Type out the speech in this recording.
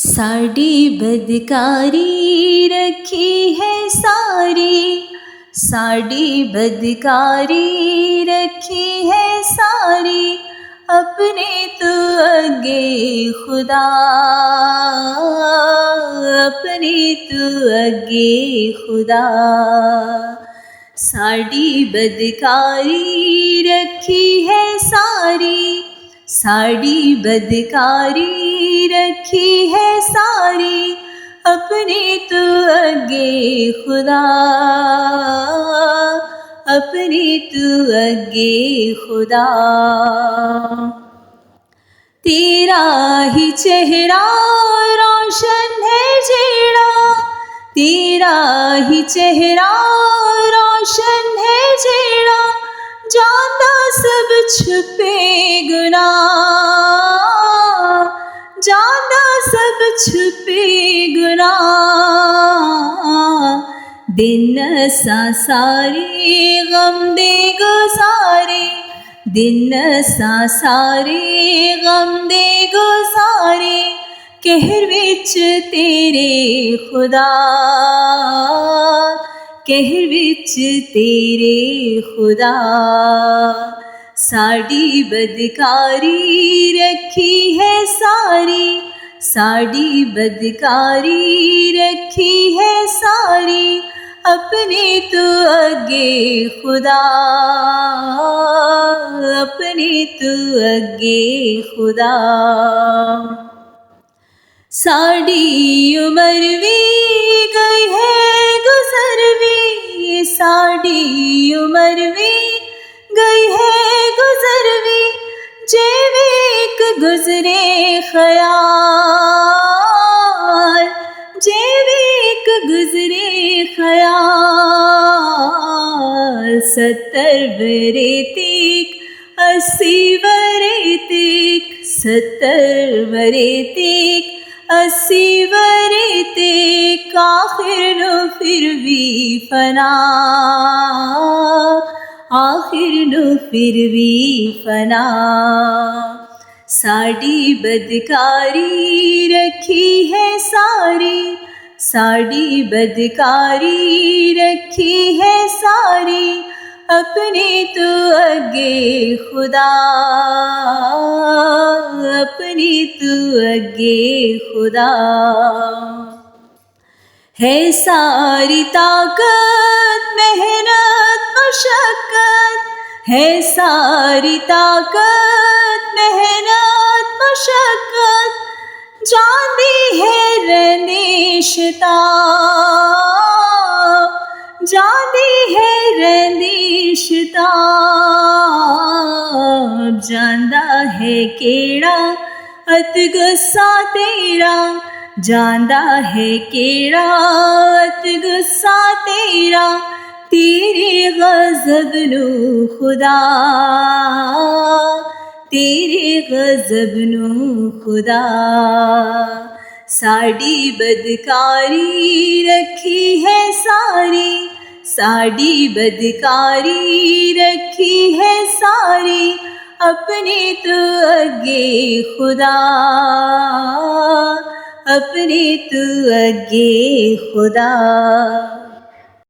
साड़ी बदकारी रखी है सारी, साड़ी बदकारी रखी है सारी, अपने तो अगे खुदा, अपने तो अगे खुदा। साड़ी बदकारी रखी है सारी, साड़ी बदकारी रखी है सारी, अपने तो अगे खुदा, अपने तो अगे खुदा। तेरा ही चेहरा रोशन है जेड़ा, तेरा ही चेहरा रोशन है जेड़ा, जाता सब छुपे गुनाह, जाता सब छुपे गुनाह। दिन सा सारे गम दे गुजारे, दिन सा सारे गम दे गुजारे, कहर विच तेरे खुदा, कहर विच तेरे खुदा। साड़ी बदकारी रखी है सारी, साड़ी बदकारी रखी है सारी, अपने तो अगे खुदा, अपने तो अगे खुदा। साड़ी उमर भी गई है गुजर भी, साड़ी उमर भी गई है गुजर भी, जेवेक गुजरे ख्याल, जेवेक गुजरे ख्याल। 70 वरे तीक 80 वरे तीक, 70 वरे तीक 80 वरे तीक, आखिर नो फिर भी फना, आखिर नो फिर भी फना। साड़ी बदकारी रखी है सारी, साड़ी बदकारी रखी है सारी, अपने तो अगे खुदा, अपने तो अगे खुदा। है सारी ताकत मेहनत मशक्कत, है सारी ताकत मेहनत मशक्कत, जाती है रंदिशता, जाती है रंदिशता। जांदा है केड़ा अत गुस्सा तेरा, जांदा है केड़ा अत गुस्सा तेरा, तेरे गज़ब नू खुदा, तेरे गज़ब नू खुदा। साड़ी बदकारी रखी है सारी, साड़ी बदकारी रखी है सारी, अपने तो अगे खुदा, अपने तो अगे खुदा।